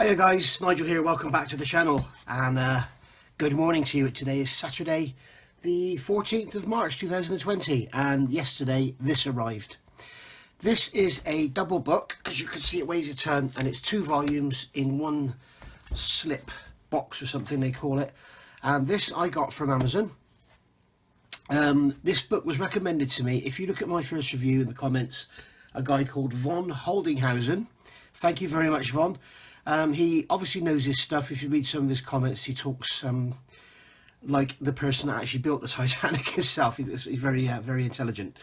Hiya guys, Nigel here, welcome back to the channel, and good morning to you. Today is Saturday the 14th of March 2020, and yesterday this arrived. This is a double book. As you can see, it weighs a ton, and it's 2 volumes in one slip box or something they call it, and this I got from Amazon. This book was recommended to me. If you look at my first review in the comments, a guy called Von Holdinghausen, thank you very much, Von. He obviously knows his stuff. If you read some of his comments, he talks like the person that actually built the Titanic himself. He's very, very intelligent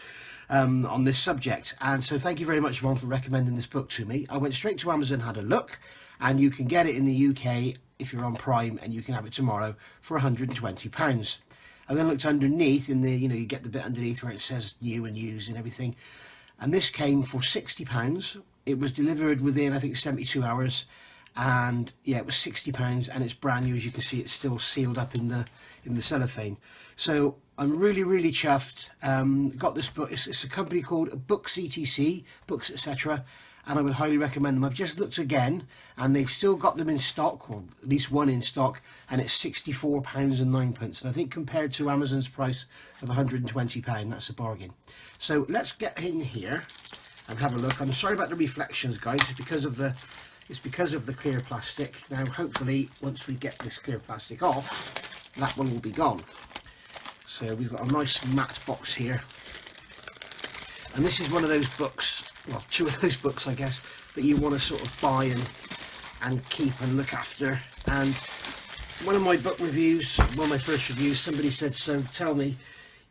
on this subject. And so thank you very much, Von, for recommending this book to me. I went straight to Amazon, had a look, and you can get it in the UK if you're on Prime, and you can have it tomorrow for £120. I then looked underneath in the, you get the bit underneath where it says new and used and everything. And this came for £60. It was delivered within, I think, 72 hours. And yeah, it was £60, and it's brand new. As you can see, it's still sealed up in the cellophane. So I'm really, really chuffed. Got this book. It's a company called Books ETC, Books Etc. And I would highly recommend them. I've just looked again, and they've still got them in stock, or at least one in stock, and it's £64.09. And I think compared to Amazon's price of £120, that's a bargain. So let's get in here and have a look. I'm sorry about the reflections, guys. It's because of the clear plastic. Now, hopefully, once we get this clear plastic off, that one will be gone. So we've got a nice matte box here. And this is one of those books, well, 2 of those books, I guess, that you want to sort of buy and keep and look after. And one of my book reviews, one of my first reviews, somebody said, so tell me,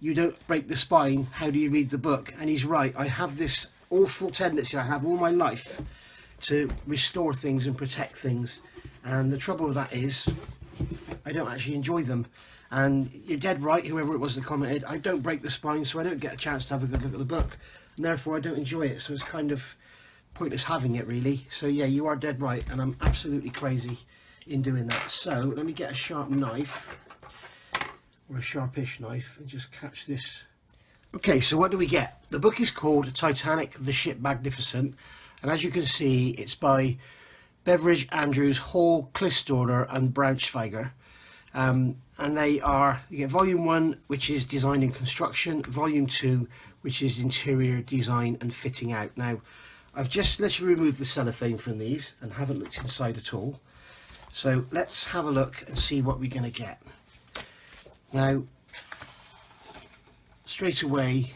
you don't break the spine, how do you read the book? And he's right. I have this awful tendency, I have all my life, to restore things and protect things, and the trouble with that is I don't actually enjoy them. And you're dead right, whoever it was that commented, I don't break the spine, so I don't get a chance to have a good look at the book, and therefore I don't enjoy it, so it's kind of pointless having it, really. So yeah, you are dead right, and I'm absolutely crazy in doing that. So let me get a sharp knife, or a sharpish knife, and just catch this. Okay, so what do we get? The book is called Titanic-The Ship Magnificent, and as you can see, it's by Beveridge, Andrews, Hall, Clistorner and Braunschweiger. And they are, you get volume 1, which is design and construction, volume 2, which is interior design and fitting out. Now, I've just literally removed the cellophane from these and haven't looked inside at all. So let's have a look and see what we're going to get. Now, straight away,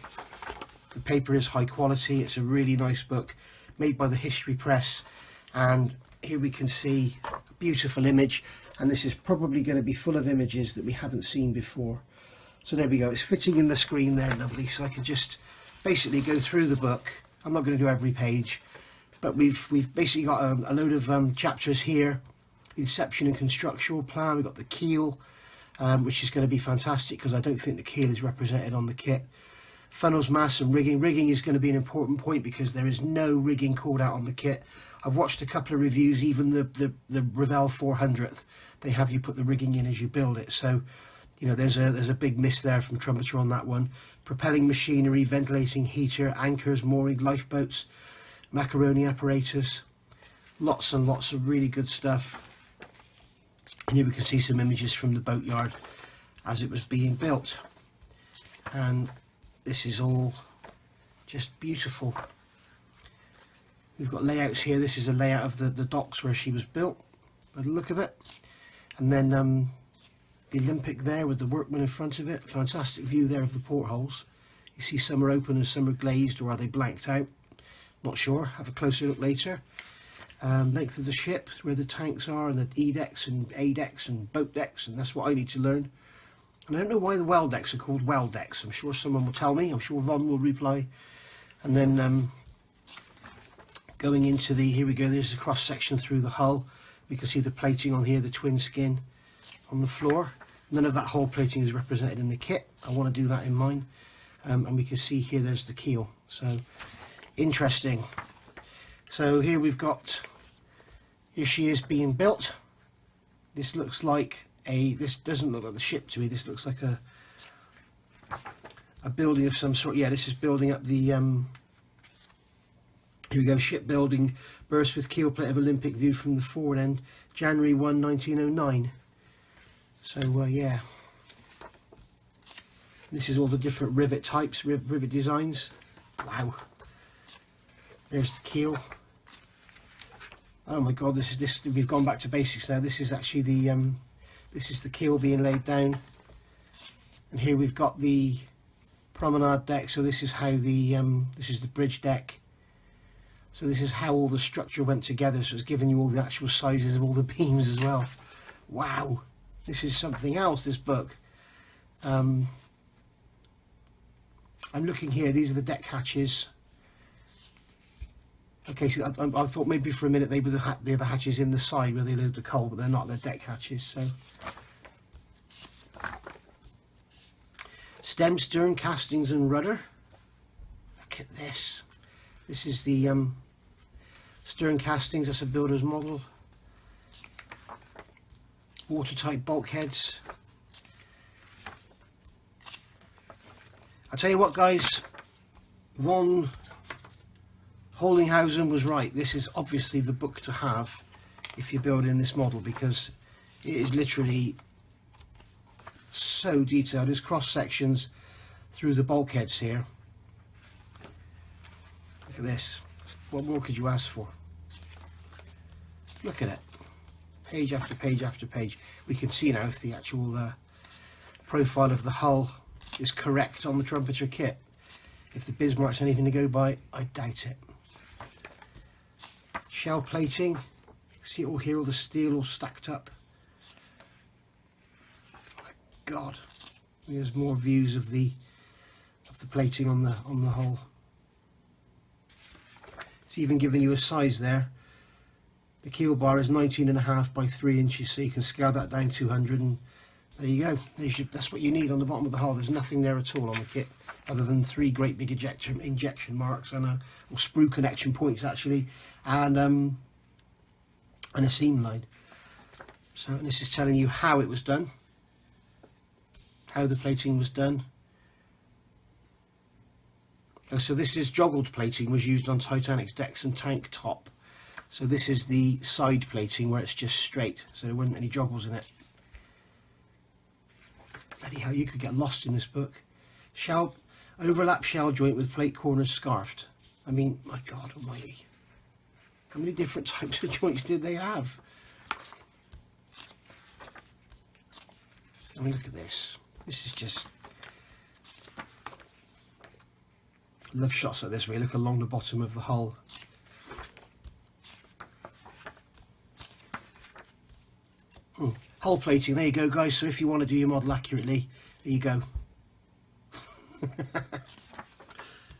the paper is high quality. It's a really nice book, made by the History Press, and here we can see a beautiful image, and this is probably going to be full of images that we haven't seen before. So there we go, it's fitting in the screen there, lovely. So I can just basically go through the book. I'm not going to do every page, but we've basically got a load of chapters here. Inception and constructional plan. We've got the keel, which is going to be fantastic because I don't think the keel is represented on the kit. Funnels, masts and rigging. Rigging is going to be an important point because there is no rigging called out on the kit. I've watched a couple of reviews, even the Revell 400th, they have you put the rigging in as you build it. So, there's a big miss there from Trumpeter on that one. Propelling machinery, ventilating heater, anchors, mooring, lifeboats, macaroni apparatus. Lots and lots of really good stuff. And here we can see some images from the boatyard as it was being built. And this is all just beautiful. We've got layouts here. This is a layout of the docks where she was built, by the look of it. And then the Olympic there with the workmen in front of it. Fantastic view there of the portholes. You see some are open and some are glazed, or are they blanked out? Not sure. Have a closer look later. Length of the ship, where the tanks are, and the E-decks and A-decks and boat decks, and that's what I need to learn. And I don't know why the well decks are called well decks. I'm sure someone will tell me. I'm sure Von will reply. And then going into here we go, there's a cross section through the hull. We can see the plating on here, the twin skin on the floor. None of that hull plating is represented in the kit. I want to do that in mine. And we can see here there's the keel. So, interesting. So here we've got, here she is being built. This looks like this doesn't look like the ship to me. This looks like a building of some sort. Yeah, this is building up the Here we go, shipbuilding burst with keel plate of Olympic viewed from the forward end, January 1, 1909. So yeah, this is all the different rivet types, rivet designs. Wow. There's the keel. Oh my god, this we've gone back to basics now. This is actually the this is the keel being laid down, and here we've got the promenade deck. So this is how the this is the bridge deck. So this is how all the structure went together. So it's giving you all the actual sizes of all the beams as well. Wow, this is something else, this book. I'm looking here, these are the deck hatches. Okay, so I thought maybe for a minute they were the other hatches in the side where they load the coal, but they're not, they're deck hatches. So stem, stern, castings and rudder. Look at this. This is the stern castings, that's a builder's model. Watertight bulkheads. I'll tell you what guys, von Hollinghausen was right. This is obviously the book to have if you're building this model, because it is literally so detailed. There's cross sections through the bulkheads here. Look at this. What more could you ask for? Look at it. Page after page after page. We can see now if the actual profile of the hull is correct on the trumpeter kit. If the Bismarck's anything to go by, I doubt it. Shell plating. See it all here, all the steel all stacked up. My God. There's more views of the plating on the hull. It's even giving you a size there. The keel bar is 19.5 by 3 inches, so you can scale that down 200, and there you go. That's what you need on the bottom of the hull. There's nothing there at all on the kit, other than 3 great big injection marks and or sprue connection points actually, and a seam line. So, and this is telling you how it was done, how the plating was done. So this is joggled plating, was used on Titanic's decks and tank top. So this is the side plating where it's just straight, so there weren't any joggles in it. Bloody hell, you could get lost in this book. Overlap shell joint with plate corners scarfed. I mean, my God almighty. How many different types of joints did they have? I mean, look at this. This is just... Love shots like this where you look along the bottom of the hull. Hull plating, there you go guys. So if you want to do your model accurately, there you go.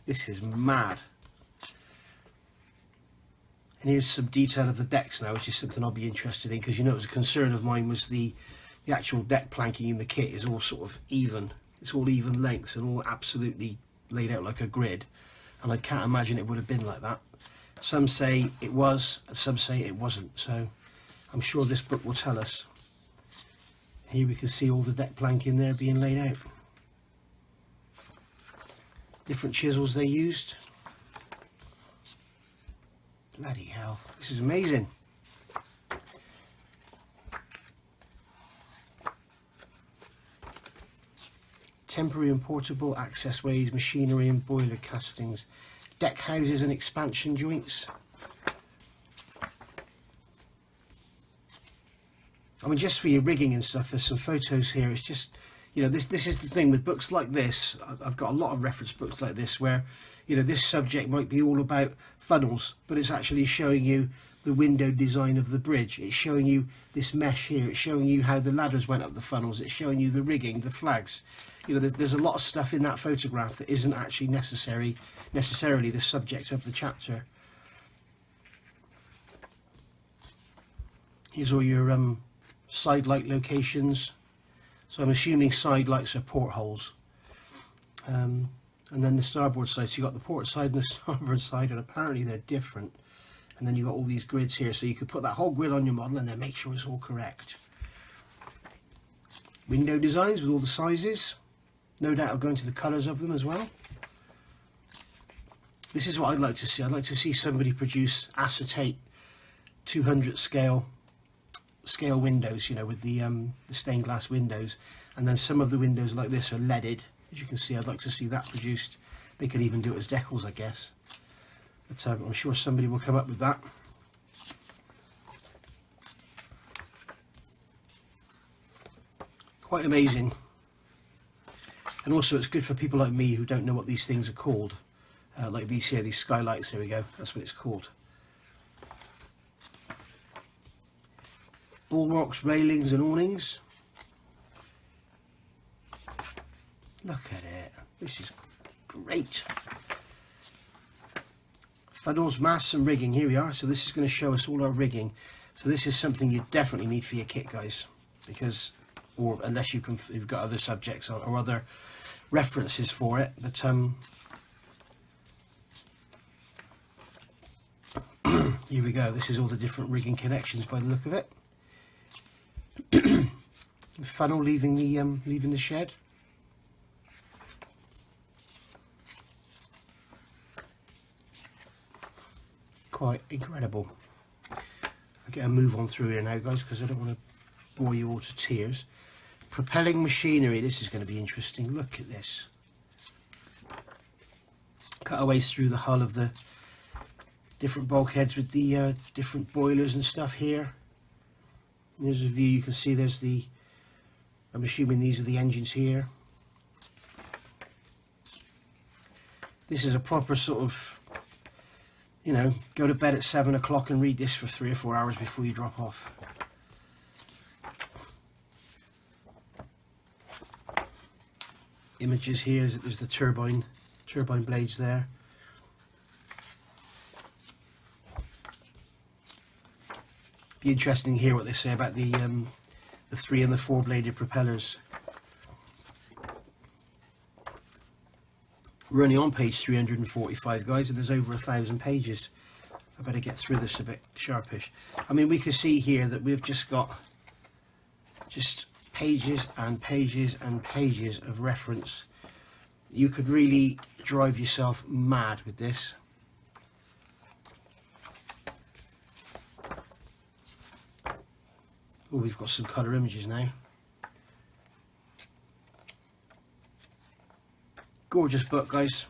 This is mad. And here's some detail of the decks now, which is something I'll be interested in, because you know it was a concern of mine, was the actual deck planking in the kit is all sort of even. It's all even lengths and all absolutely laid out like a grid, and I can't imagine it would have been like that. Some say it was and some say it wasn't, so I'm sure this book will tell us. Here we can see all the deck plank in there being laid out. Different chisels they used. Bloody hell, this is amazing. Temporary and portable accessways, machinery and boiler castings, deck houses and expansion joints. I mean, just for your rigging and stuff, there's some photos here. It's just, you know, this is the thing with books like this. I've got a lot of reference books like this where, you know, this subject might be all about funnels, but it's actually showing you the window design of the bridge. It's showing you this mesh here. It's showing you how the ladders went up the funnels. It's showing you the rigging, the flags. You know, there's a lot of stuff in that photograph that isn't actually necessarily the subject of the chapter. Here's all your side light locations. So I'm assuming side lights are portholes. And then the starboard side. So you've got the port side and the starboard side, and apparently they're different. And then you've got all these grids here, so you could put that whole grid on your model and then make sure it's all correct. Window designs with all the sizes. No doubt I'll go into the colours of them as well. This is what I'd like to see. I'd like to see somebody produce acetate 200 scale windows, you know, with the stained glass windows, and then some of the windows like this are leaded. As you can see, I'd like to see that produced. They could even do it as decals, I guess. But I'm sure somebody will come up with that. Quite amazing. And also it's good for people like me who don't know what these things are called. Like these here, these skylights, here we go, that's what it's called. Bulwarks, railings and awnings. Look at it, this is great. Funnels, masts and rigging, here we are. So this is going to show us all our rigging. So this is something you definitely need for your kit, guys, because, or unless you've got other subjects or other references for it, but here we go. This is all the different rigging connections by the look of it. Funnel leaving the shed. Quite incredible. I'll get a move on through here now, guys, because I don't want to bore you all to tears. Propelling machinery. This is going to be interesting. Look at this. Cutaways through the hull of the different bulkheads with the different boilers and stuff here. And there's a view. You can see there's the, I'm assuming these are the engines here. This is a proper sort of, you know, go to bed at 7 o'clock and read this for 3 or 4 hours before you drop off. Images here, there's the turbine blades there. Be interesting to hear what they say about the 3 and the 4 bladed propellers. We're only on page 345, guys, and there's over 1,000 pages. I better get through this a bit sharpish. I mean, we can see here that we've just got just pages and pages and pages of reference. You could really drive yourself mad with this. Oh, we've got some colour images now. Gorgeous book, guys.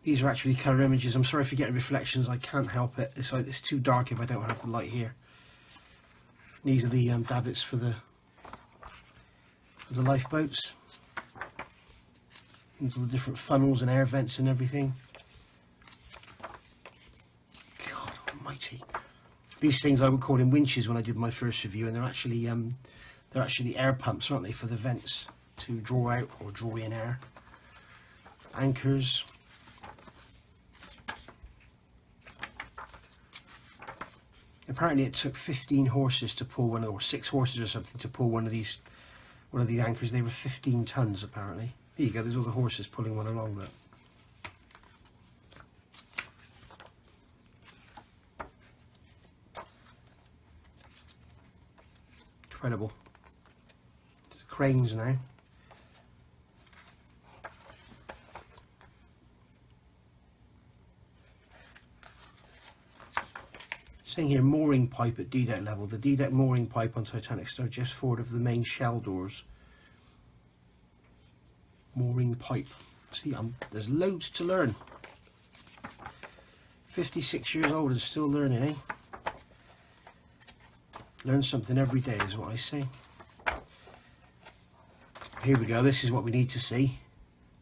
These are actually colour images. I'm sorry for getting reflections, I can't help it. It's like it's too dark if I don't have the light here. These are the davits for the lifeboats. These are the different funnels and air vents and everything. God almighty. These things I would call in winches when I did my first review, and they're actually air pumps, aren't they, for the vents to draw out or draw in air. Anchors. Apparently it took 15 horses to pull one, or 6 horses or something to pull one of the anchors. They were 15 tons apparently. There you go, there's all the horses pulling one along there. Incredible. It's the cranes now. Saying here, mooring pipe at D-deck level. The D-deck mooring pipe on Titanic started just forward of the main shell doors. Mooring pipe. See, there's loads to learn. 56 years old and still learning, eh? Learn something every day is what I say. Here we go, this is what we need to see.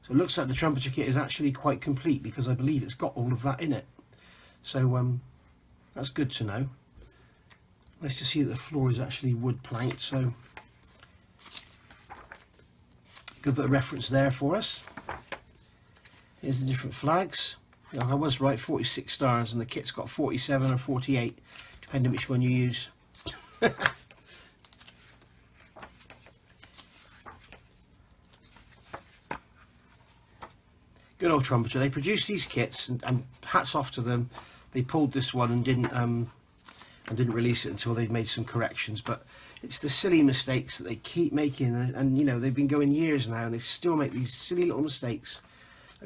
So it looks like the trumpeter kit is actually quite complete, because I believe it's got all of that in it. So that's good to know. Nice to see that the floor is actually wood planked, so good bit of reference there for us. Here's the different flags. You know, I was right, 46 stars, and the kit's got 47 or 48, depending which one you use. Good old trumpeter. They produced these kits, and hats off to them. They pulled this one and didn't release it until they'd made some corrections. But it's the silly mistakes that they keep making, and you know, they've been going years now, and they still make these silly little mistakes.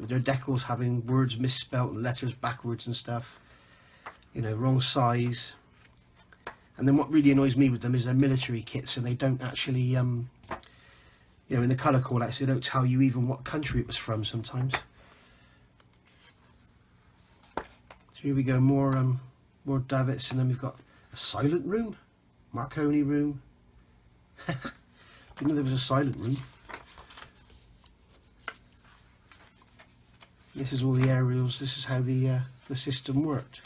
their decals having words misspelt and letters backwards and stuff, you know, wrong size. And then what really annoys me with them is they're military kits, and they don't actually, you know, in the colour call-outs, they don't tell you even what country it was from sometimes. So here we go, more davits, and then we've got a silent room, Marconi room. Didn't know there was a silent room. This is all the aerials. This is how the system worked.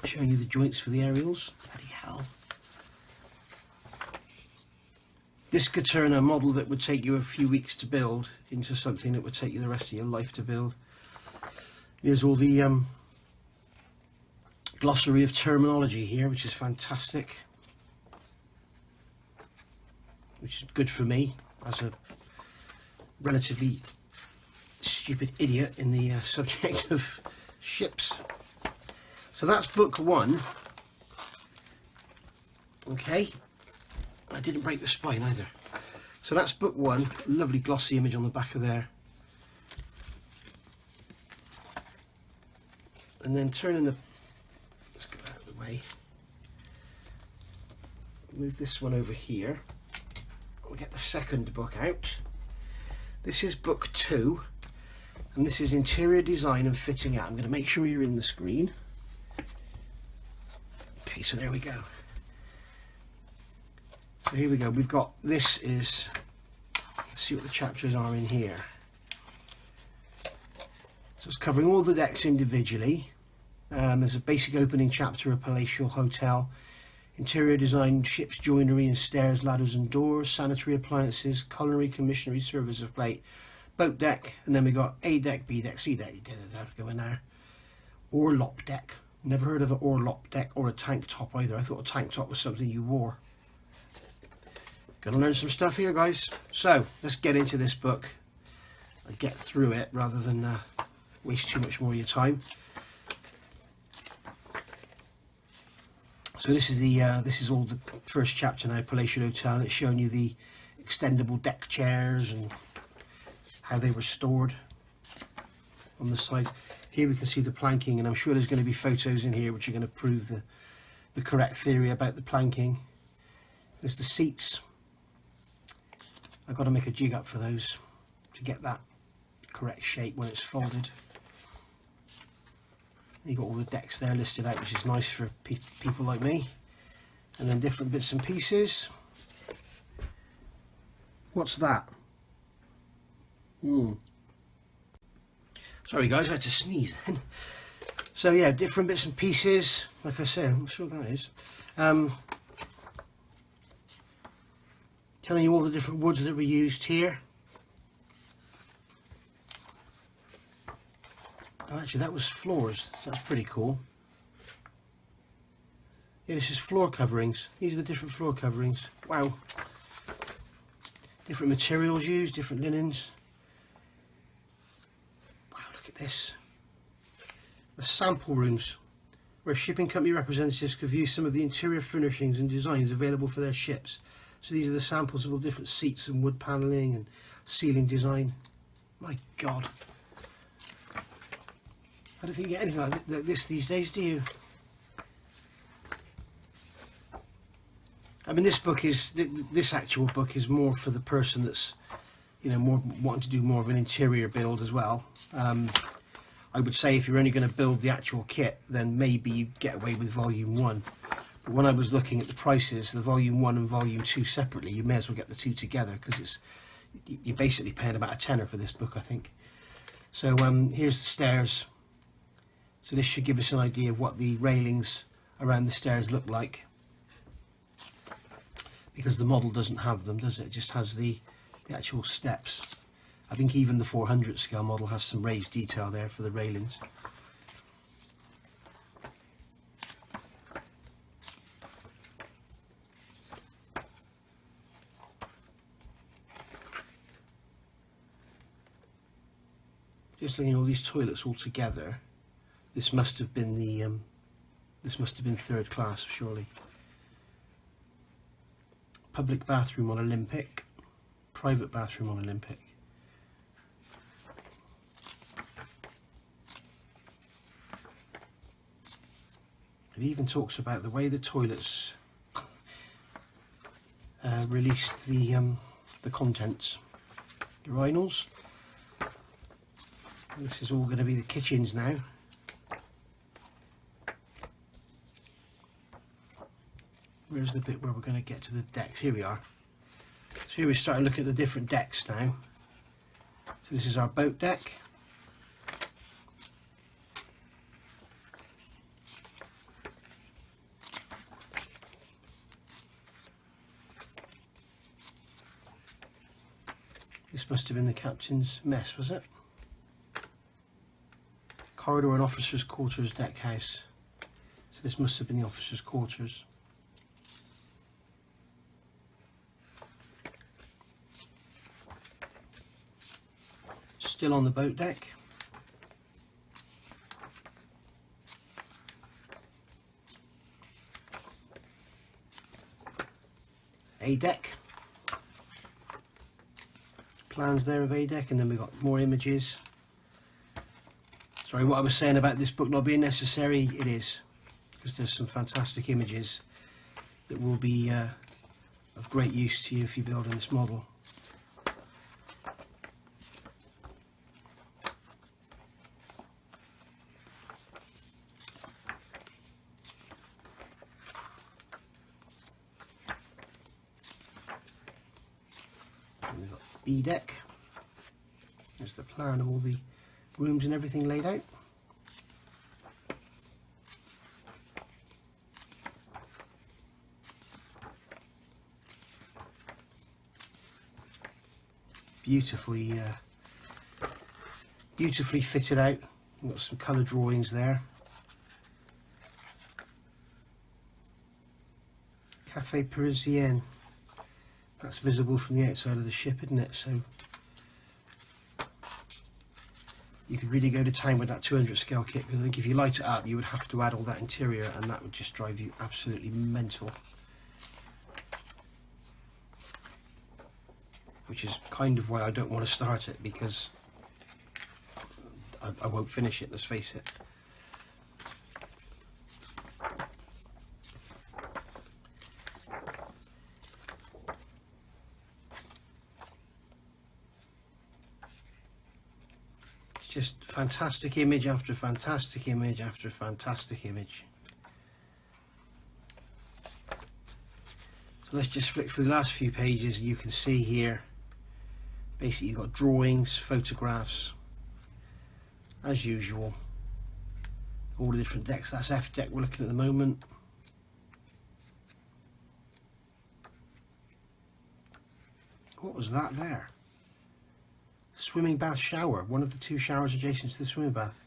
Showing you the joints for the aerials. Bloody hell. This could turn a model that would take you a few weeks to build into something that would take you the rest of your life to build. Here's all the glossary of terminology here, which is fantastic. Which is good for me as a relatively stupid idiot in the subject of ships. So that's book one. Okay, I didn't break the spine either. So that's book one. Lovely glossy image on the back of there. And then turning the, let's get that out of the way. Move this one over here. We'll get the second book out. This is book two, and this is interior design and fitting out. I'm going to make sure you're in the screen. Okay, so there we go. So here we go. We've got, this is, let's see what the chapters are in here. So it's covering all the decks individually. There's a basic opening chapter, a palatial hotel. Interior design, ship's joinery and stairs, ladders and doors, sanitary appliances, culinary, commissionary, service of plate, boat deck, and then we got A deck, B deck, C deck, you didn't have to go in there. Orlop deck. Never heard of an orlop deck or a tank top either. I thought a tank top was something you wore. Gonna learn some stuff here, guys. So let's get into this book and get through it rather than waste too much more of your time. So this is all the first chapter now, Palatial Hotel, and it's showing you the extendable deck chairs and how they were stored on the sides. Here we can see the planking, and I'm sure there's going to be photos in here which are going to prove the correct theory about the planking. There's the seats. I've got to make a jig up for those to get that correct shape when it's folded. You've got all the decks there listed out, which is nice for people like me. And then different bits and pieces. What's that? Sorry guys, I had to sneeze then. So yeah, different bits and pieces. Like I said, I'm not sure what that is. Telling you all the different woods that were used here. Oh, actually, that was floors. That's pretty cool. Yeah, this is floor coverings. These are the different floor coverings. Wow. Different materials used, different linens. Wow, look at this. The sample rooms, where shipping company representatives could view some of the interior furnishings and designs available for their ships. So these are the samples of all different seats and wood panelling and ceiling design. My God. I don't think you get anything like this these days, do you? I mean, this actual book is more for the person that's, you know, more wanting to do more of an interior build as well. I would say if you're only going to build the actual kit, then maybe you get away with volume 1. But when I was looking at the prices, the volume 1 and volume 2 separately, you may as well get the two together, because you're basically paying about a tenner for this book, I think. So here's the stairs. So this should give us an idea of what the railings around the stairs look like, because the model doesn't have them, does it? It just has the actual steps. I think even the 400 scale model has some raised detail there for the railings. Just looking at all these toilets all together. This must have been the third class, surely. Public bathroom on Olympic, private bathroom on Olympic. It even talks about the way the toilets released the contents, urinals. This is all going to be the kitchens now. Where's the bit where we're going to get to the decks? Here we are. So here we're starting to look at the different decks now. So this is our boat deck. This must have been the captain's mess, was it? Corridor and officers' quarters deck house. So this must have been the officers' quarters. Still on the boat deck. A deck. Plans there of A deck, and then we've got more images. Sorry, what I was saying about this book not being necessary, it is, because there's some fantastic images that will be of great use to you if you're building this model. We've got B deck. There's the plan of all the rooms and everything laid out. Beautifully fitted out. We've got some colour drawings there. Cafe Parisien. That's visible from the outside of the ship, isn't it? So you could really go to town with that 200 scale kit, because I think if you light it up you would have to add all that interior, and that would just drive you absolutely mental. Which is kind of why I don't want to start it, because I won't finish it, let's face it. It's just fantastic image after fantastic image after fantastic image. So let's just flick through the last few pages, and you can see here basically you've got drawings, photographs, as usual, all the different decks. That's F deck we're looking at the moment. What was that there? Swimming bath shower, one of the two showers adjacent to the swimming bath.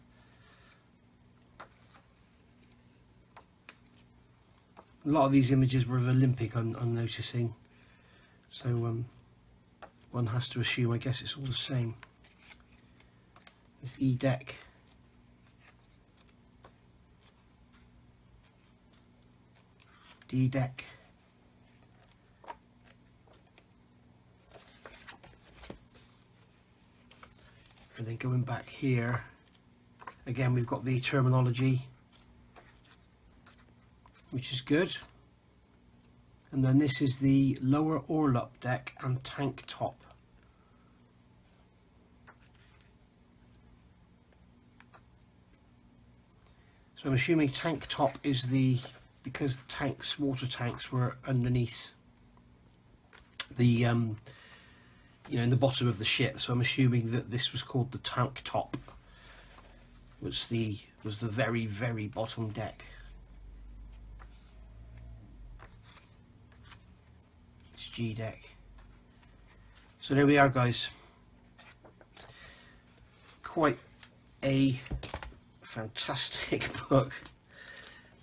A lot of these images were of Olympic, I'm noticing, so one has to assume, I guess it's all the same. This E deck. D deck. And then going back here, again we've got the terminology, which is good. And then this is the lower orlop deck and tank top. So I'm assuming tank top is because the tanks, water tanks, were underneath the you know, in the bottom of the ship. So I'm assuming that this was called the tank top, was the very, very bottom deck. G deck. So there we are, guys. Quite a fantastic book.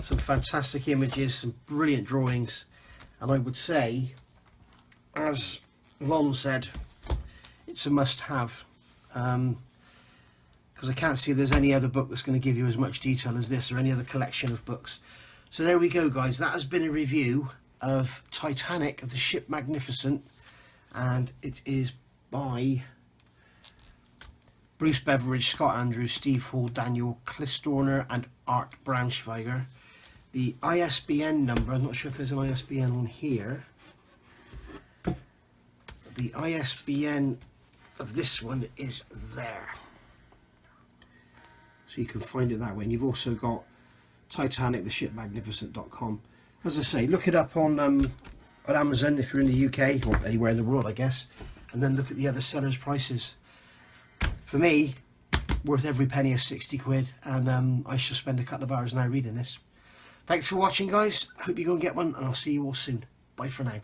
Some fantastic images, some brilliant drawings, and I would say, as Von said, it's a must-have, because I can't see there's any other book that's going to give you as much detail as this, or any other collection of books. So there we go, guys. That has been a review of Titanic, the Ship Magnificent, and it is by Bruce Beveridge, Scott Andrews, Steve Hall, Daniel Clistorner and Art Braunschweiger. The ISBN number, I'm not sure if there's an ISBN on here. The ISBN of this one is there. So you can find it that way. And you've also got Titanic-The As I say, look it up on Amazon if you're in the UK, or anywhere in the world, I guess. And then look at the other sellers' prices. For me, worth every penny of 60 quid. And I shall spend a couple of hours now reading this. Thanks for watching, guys. Hope you go and get one, and I'll see you all soon. Bye for now.